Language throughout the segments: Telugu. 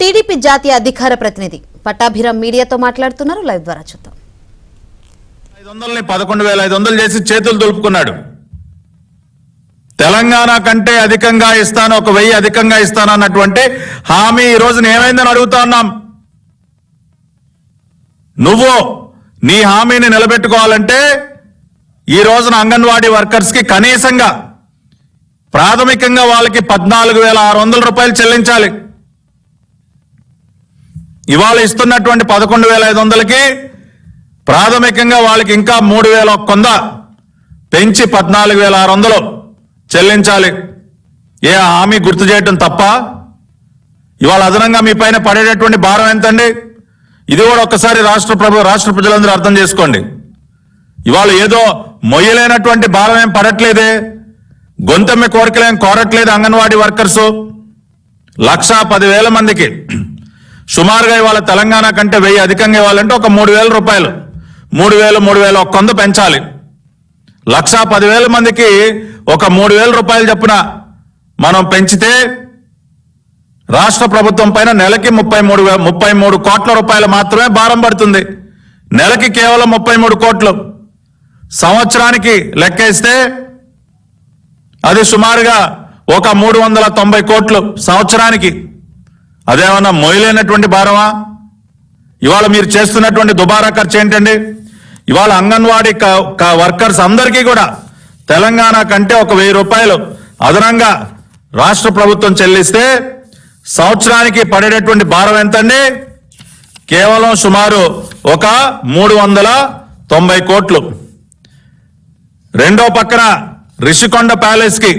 టీడీపీ జాతీయ అధికార ప్రతినిధి పట్టాభిరామ్ మీడియాతో మాట్లాడుతున్నారు. లైవ్ ద్వారా చూద్దాం. 500ని 11,500 చేసి చేతులు దులుపుకున్నాడు. తెలంగాణ కంటే అధికంగా ఇస్తాను, 1,000 అధికంగా ఇస్తాను అన్నటువంటి హామీ ఈ రోజున ఏమైందని అడుగుతా ఉన్నాం. నువ్వు నీ హామీని నిలబెట్టుకోవాలంటే ఈ రోజున అంగన్వాడీ వర్కర్స్ కి కనీసంగా ప్రాథమికంగా వాళ్ళకి 14,600 రూపాయలు చెల్లించాలి. ఇవాళ ఇస్తున్నటువంటి 11,500కి ప్రాథమికంగా వాళ్ళకి ఇంకా 3,100 పెంచి 14,600 చెల్లించాలి. ఏ హామీ గుర్తు చేయటం తప్ప? ఇవాళ అదనంగా మీ పైన పడేటటువంటి భారం ఎంతండి? ఇది కూడా ఒక్కసారి రాష్ట్ర ప్రజలందరూ అర్థం చేసుకోండి. ఇవాళ ఏదో మొయ్యలేనటువంటి భారం ఏం పడట్లేదే, గొంతమ్మి కోరికలేం కోరట్లేదు. అంగన్వాడీ వర్కర్స్ 1,10,000 మందికి సుమారుగా ఇవాళ తెలంగాణ కంటే 1,000 అధికంగా ఇవ్వాలంటే ఒక 3,000 రూపాయలు, 3,100 పెంచాలి. 1,10,000 మందికి ఒక 3,000 రూపాయలు చొప్పున మనం పెంచితే రాష్ట్ర ప్రభుత్వం పైన నెలకి 33 కోట్ల రూపాయలు మాత్రమే భారం పడుతుంది. నెలకి కేవలం 33 కోట్లు. సంవత్సరానికి లెక్కేస్తే అది సుమారుగా ఒక 390 కోట్లు సంవత్సరానికి. అదేమన్నా మొయ్యలేనటువంటి భారమా? ఇవాళ మీరు చేస్తున్నటువంటి దుబారా ఖర్చు ఏంటండి? ఇవాళ అంగన్వాడీ వర్కర్స్ అందరికీ కూడా తెలంగాణ కంటే ఒక 1,000 రూపాయలు అదనంగా రాష్ట్ర ప్రభుత్వం చెల్లిస్తే సంవత్సరానికి పడేటటువంటి భారం ఎంతండి? కేవలం సుమారు ఒక 390 కోట్లు. రెండో పక్కన రిషికొండ ప్యాలెస్ కి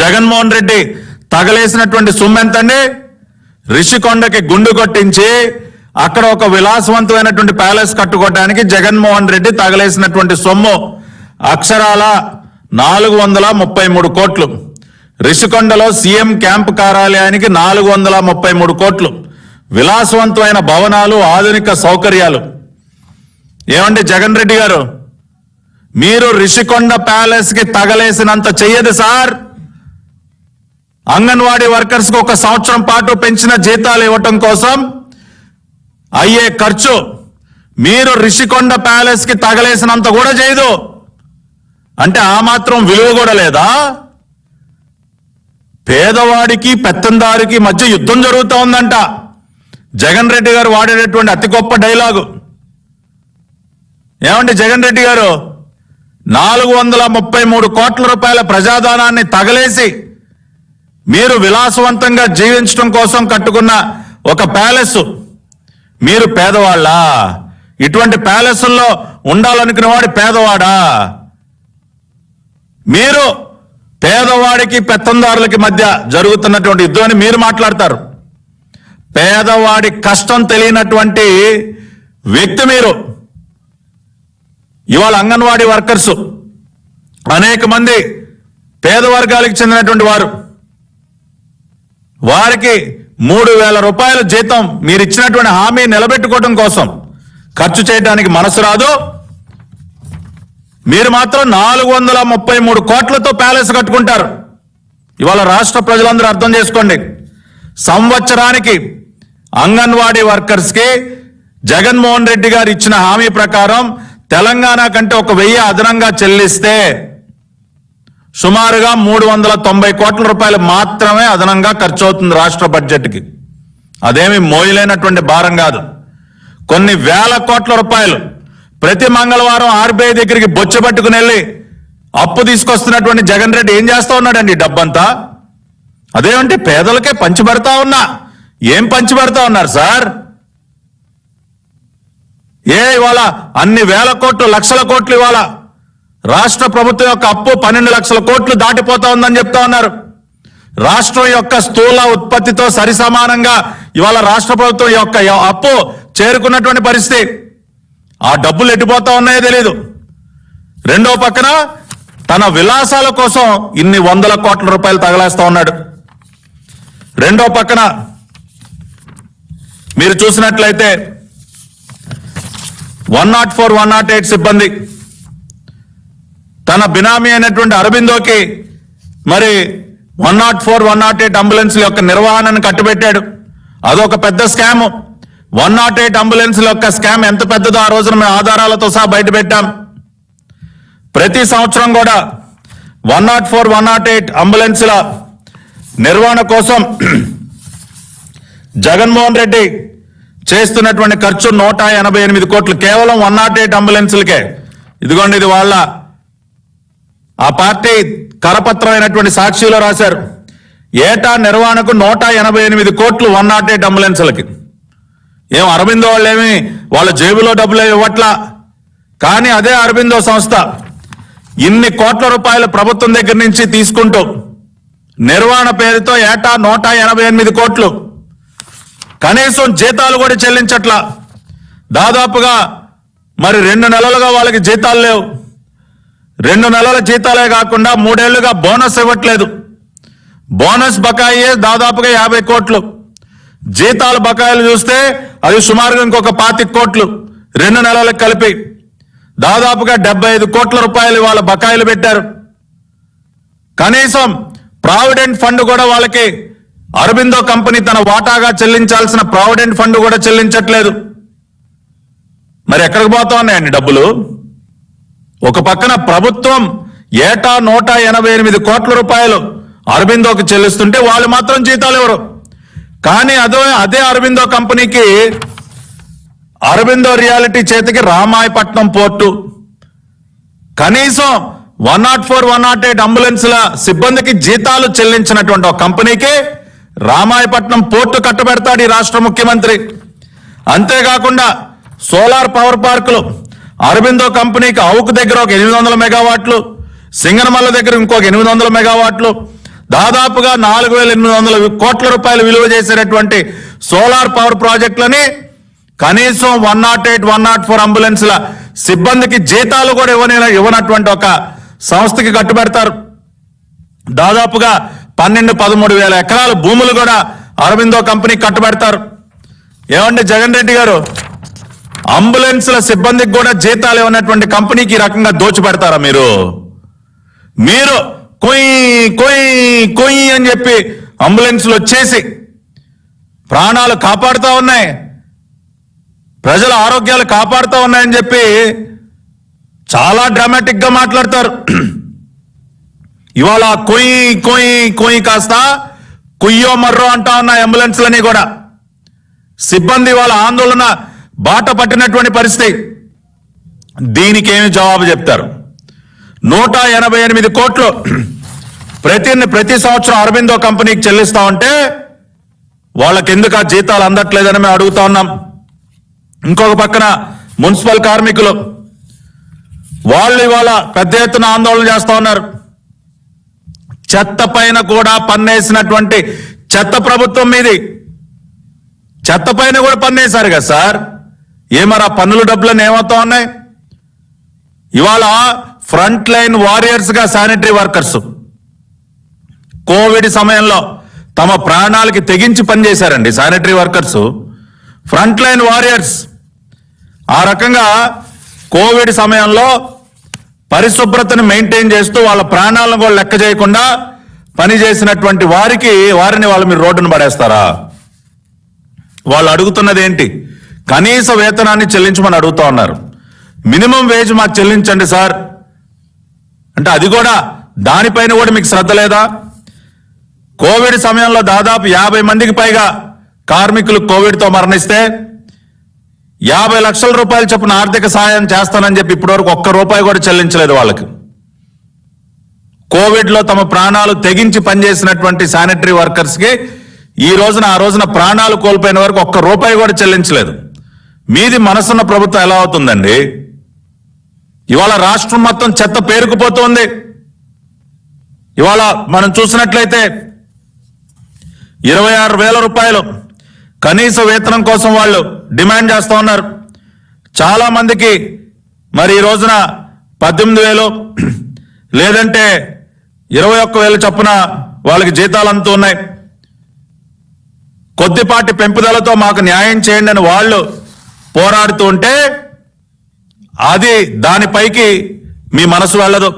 జగన్మోహన్ రెడ్డి తగలేసినటువంటి సొమ్ము ఎంతండి? రిషికొండకి గుండు కొట్టించి అక్కడ ఒక విలాసవంతమైనటువంటి ప్యాలెస్ కట్టుకోవడానికి జగన్మోహన్ రెడ్డి తగలేసినటువంటి సొమ్ము అక్షరాల 433 కోట్లు. రిషికొండలో సీఎం క్యాంపు కార్యాలయానికి 433 కోట్లు. విలాసవంతమైన భవనాలు, ఆధునిక సౌకర్యాలు. ఏమండి జగన్ రెడ్డి గారు, మీరు రిషికొండ ప్యాలెస్ కి తగలేసినంత చెయ్యదు సార్. అంగన్వాడీ వర్కర్స్ కు 1 సంవత్సరం పాటు పెంచిన జీతాలు ఇవ్వటం కోసం అయ్యే ఖర్చు మీరు రిషికొండ ప్యాలెస్ కి తగలేసినంత కూడా చేయదు. అంటే ఆ మాత్రం విలువ కూడా లేదా? పేదవాడికి పెత్తందారికి మధ్య యుద్ధం జరుగుతూ ఉందంట. జగన్ రెడ్డి గారు వాడేటటువంటి అతి గొప్ప డైలాగు. ఏమండి జగన్ రెడ్డి గారు, 433 కోట్ల రూపాయల ప్రజాధనాన్ని తగలేసి మీరు విలాసవంతంగా జీవించడం కోసం కట్టుకున్న ఒక ప్యాలెస్, మీరు పేదవాళ్ళా? ఇటువంటి ప్యాలెస్ల్లో ఉండాలనుకునే వాడు పేదవాడా? మీరు పేదవాడికి పెత్తందారులకి మధ్య జరుగుతున్నటువంటి యుద్ధాన్ని మీరు మాట్లాడతారు. పేదవాడి కష్టం తెలియనటువంటి వ్యక్తి మీరు. ఇవాళ అంగన్వాడీ వర్కర్స్ అనేక మంది పేద వర్గాలకు చెందినటువంటి వారు. వారికి 3,000 రూపాయల జీతం మీరు ఇచ్చినటువంటి హామీ నిలబెట్టుకోవడం కోసం ఖర్చు చేయడానికి మనసు రాదు. మీరు మాత్రం 433 కోట్లతో ప్యాలెస్ కట్టుకుంటారు. ఇవాళ రాష్ట్ర ప్రజలందరూ అర్థం చేసుకోండి. సంవత్సరానికి అంగన్వాడీ వర్కర్స్ కి జగన్మోహన్ రెడ్డి గారు ఇచ్చిన హామీ ప్రకారం తెలంగాణ కంటే 1,000 అదనంగా చెల్లిస్తే సుమారుగా 390 కోట్ల రూపాయలు మాత్రమే అదనంగా ఖర్చు అవుతుంది రాష్ట్ర బడ్జెట్కి. అదేమి మోయలేనటువంటి భారం కాదు. కొన్ని వేల కోట్ల రూపాయలు ప్రతి మంగళవారం ఆర్బీఐ దగ్గరికి బొచ్చబట్టుకుని వెళ్ళి అప్పు తీసుకొస్తున్నటువంటి జగన్ రెడ్డి ఏం చేస్తా ఉన్నాడండి? డబ్బంతా అదేమంటే పేదలకే పంచిపెడతా ఉన్నా. ఏం పంచిపెడతా ఉన్నారు సార్? ఇవాళ అన్ని వేల కోట్లు, లక్షల కోట్లు ఇవాళ రాష్ట్ర ప్రభుత్వం యొక్క అప్పు 12 లక్షల కోట్లు దాటిపోతా ఉందని చెప్తా ఉన్నారు. రాష్ట్రం యొక్క స్థూల ఉత్పత్తితో సరిసమానంగా ఇవాళ రాష్ట్ర ప్రభుత్వం యొక్క అప్పు చేరుకున్నటువంటి పరిస్థితి. ఆ డబ్బులు ఎట్టిపోతా ఉన్నాయో తెలీదు. రెండో పక్కన తన విలాసాల కోసం ఇన్ని 100 కోట్ల రూపాయలు తగలేస్తా ఉన్నాడు. రెండో పక్కన మీరు చూసినట్లయితే 104, 108 సిబ్బంది తన బినామీ అయినటువంటి అరబిందోకి మరి 104, 108 అంబులెన్స్ల యొక్క నిర్వహణను కట్టుబెట్టాడు. అదొక పెద్ద స్కామ్. 108 అంబులెన్స్ల యొక్క స్కామ్ ఎంత పెద్దదో ఆ రోజున మేము ఆధారాలతో సహా బయట పెట్టాం. ప్రతి సంవత్సరం కూడా 104, 108 అంబులెన్స్ల నిర్వహణ కోసం జగన్మోహన్ రెడ్డి చేస్తున్నటువంటి ఖర్చు 188 కోట్లు కేవలం 108 అంబులెన్స్లకే. ఇదిగోండి, ఇది వాళ్ళ ఆ పార్టీ కరపత్రం అయినటువంటి సాక్షిలో రాశారు. ఏటా నిర్వహణకు 188 కోట్లు 108 అంబులెన్స్లకి. ఏం అరబిందో వాళ్ళేమి వాళ్ళ జేబులో డబ్బులు ఇవ్వట్లా. కానీ అదే అరబిందో సంస్థ ఇన్ని కోట్ల రూపాయలు ప్రభుత్వం దగ్గర నుంచి తీసుకుంటూ నిర్వహణ పేరుతో ఏటా 188 కోట్లు, కనీసం జీతాలు కూడా చెల్లించట్లా. దాదాపుగా మరి 2 నెలలుగా వాళ్ళకి జీతాలు లేవు. 2 నెలల జీతాలే కాకుండా 3 ఏళ్లుగా బోనస్ ఇవ్వట్లేదు. బోనస్ బకాయి దాదాపుగా 50 కోట్లు. జీతాల బకాయిలు చూస్తే అది సుమారుగా ఇంకొక 25 కోట్లు. 2 నెలలకు కలిపి దాదాపుగా 75 కోట్ల రూపాయలు వాళ్ళ బకాయిలు పెట్టారు. కనీసం ప్రావిడెంట్ ఫండ్ కూడా వాళ్ళకి అరబిందో కంపెనీ తన వాటాగా చెల్లించాల్సిన ప్రావిడెంట్ ఫండ్ కూడా చెల్లించట్లేదు. మరి ఎక్కడికి పోతా ఉన్నాయండి డబ్బులు? ఒక పక్కన ప్రభుత్వం ఏటా 188 కోట్ల రూపాయలు అరబిందోకి చెల్లిస్తుంటే వాళ్ళు మాత్రం జీతాలు ఎవరు. కానీ అదే అరబిందో కంపెనీకి అరబిందో రియాలిటీ చేతికి రామాయపట్నం పోర్టు, కనీసం 104, 108 అంబులెన్స్ల సిబ్బందికి జీతాలు చెల్లించినటువంటి ఒక కంపెనీకి రామాయపట్నం పోర్టు కట్టబెడతాడు ఈ రాష్ట్ర ముఖ్యమంత్రి. అంతేకాకుండా సోలార్ పవర్ పార్కులు అరబిందో కంపెనీకి అవుకు దగ్గర ఒక 800 మెగావాట్లు, సింగనమల్ల దగ్గర ఇంకొక 800 మెగావాట్లు, దాదాపుగా 4,800 కోట్ల రూపాయలు విలువ చేసేటటువంటి సోలార్ పవర్ ప్రాజెక్టులని కనీసం 108, 104 అంబులెన్స్ల సిబ్బందికి జీతాలు కూడా ఇవ్వనటువంటి ఒక సంస్థకి కట్టుబెడతారు. దాదాపుగా 12-13 వేల ఎకరాల భూములు కూడా అరబిందో కంపెనీ కట్టుబెడతారు. ఏమండి జగన్ రెడ్డి గారు, అంబులెన్స్ల సిబ్బందికి కూడా జీతాలు ఇవ్వనటువంటి కంపెనీకి ఈ రకంగా దోచిపెడతారా మీరు? మీరు కొయ్యి కొయ్యి కొయ్యి అని చెప్పి అంబులెన్స్లు వచ్చేసి ప్రాణాలు కాపాడుతూ ఉన్నాయి, ప్రజల ఆరోగ్యాలు కాపాడుతూ ఉన్నాయని చెప్పి చాలా డ్రామాటిక్ గా మాట్లాడతారు. ఇవాళ కొయ్యి కొయ్యి కొయ్యి కాస్త కుయ్యో మర్రో అంటా ఉన్నాయి అంబులెన్స్లని కూడా. సిబ్బంది వాళ్ళ ఆందోళన బాట పట్టినటువంటి పరిస్థితి. దీనికి ఏమి జవాబు చెప్తారు? 188 కోట్లు ప్రతి సంవత్సరం అరబిందో కంపెనీకి చెల్లిస్తా ఉంటే వాళ్ళకి ఎందుకు ఆ జీతాలు అందట్లేదని మేము అడుగుతా ఉన్నాం. ఇంకొక పక్కన మున్సిపల్ కార్మికులు వాళ్ళు ఇవాళ పెద్ద ఎత్తున ఆందోళన చేస్తా ఉన్నారు. చెత్త పైన కూడా పన్నేసినటువంటి చెత్త ప్రభుత్వం మీది. చెత్త పైన కూడా పన్నేశారు కదా సార్. ఏమరా పన్నుల డబ్బులను ఏమవుతా ఉన్నాయి? ఇవాళ ఫ్రంట్ లైన్ వారియర్స్ గా శానిటరీ వర్కర్స్ కోవిడ్ సమయంలో తమ ప్రాణాలకి తెగించి పనిచేశారండి. Sanitary workers front line warriors. ఆ రకంగా కోవిడ్ సమయంలో పరిశుభ్రతను మెయింటైన్ చేస్తూ వాళ్ళ ప్రాణాలను కూడా లెక్క చేయకుండా పనిచేసినటువంటి వారిని వాళ్ళు మీరు రోడ్డును పడేస్తారా? వాళ్ళు అడుగుతున్నది ఏంటి? కనీస వేతనాన్ని చెల్లించమని అడుగుతా ఉన్నారు. మినిమం వేజ్ మాకు చెల్లించండి సార్ అంటే అది కూడా దానిపైన కూడా మీకు శ్రద్ధ లేదా? కోవిడ్ సమయంలో దాదాపు 50 మందికి పైగా కార్మికులు కోవిడ్తో మరణిస్తే 50 లక్షల రూపాయలు చొప్పున ఆర్థిక సహాయం చేస్తానని చెప్పి ఇప్పటివరకు ₹1 కూడా చెల్లించలేదు వాళ్ళకి. కోవిడ్ లో తమ ప్రాణాలు తెగించి పనిచేసినటువంటి శానిటరీ వర్కర్స్ కి ఆ రోజున ప్రాణాలు కోల్పోయిన వరకు ₹1 కూడా చెల్లించలేదు. మీది మనసున్న ప్రభుత్వం ఎలా అవుతుందండి? ఇవాళ రాష్ట్రం మొత్తం చెత్త పేరుకుపోతుంది. ఇవాళ మనం చూసినట్లయితే 26,000 రూపాయలు కనీస వేతనం కోసం వాళ్ళు డిమాండ్ చేస్తా ఉన్నారు. చాలా మందికి మరి ఈ రోజున 18,000 లేదంటే 21,000 చొప్పున వాళ్ళకి జీతాలు అంతూ ఉన్నాయి. కొద్దిపాటి పెంపుదలతో మాకు న్యాయం చేయండి అని వాళ్ళు పోరాడుతూ ఉంటే దానిపైకి మీ మనసు వెళ్ళదు.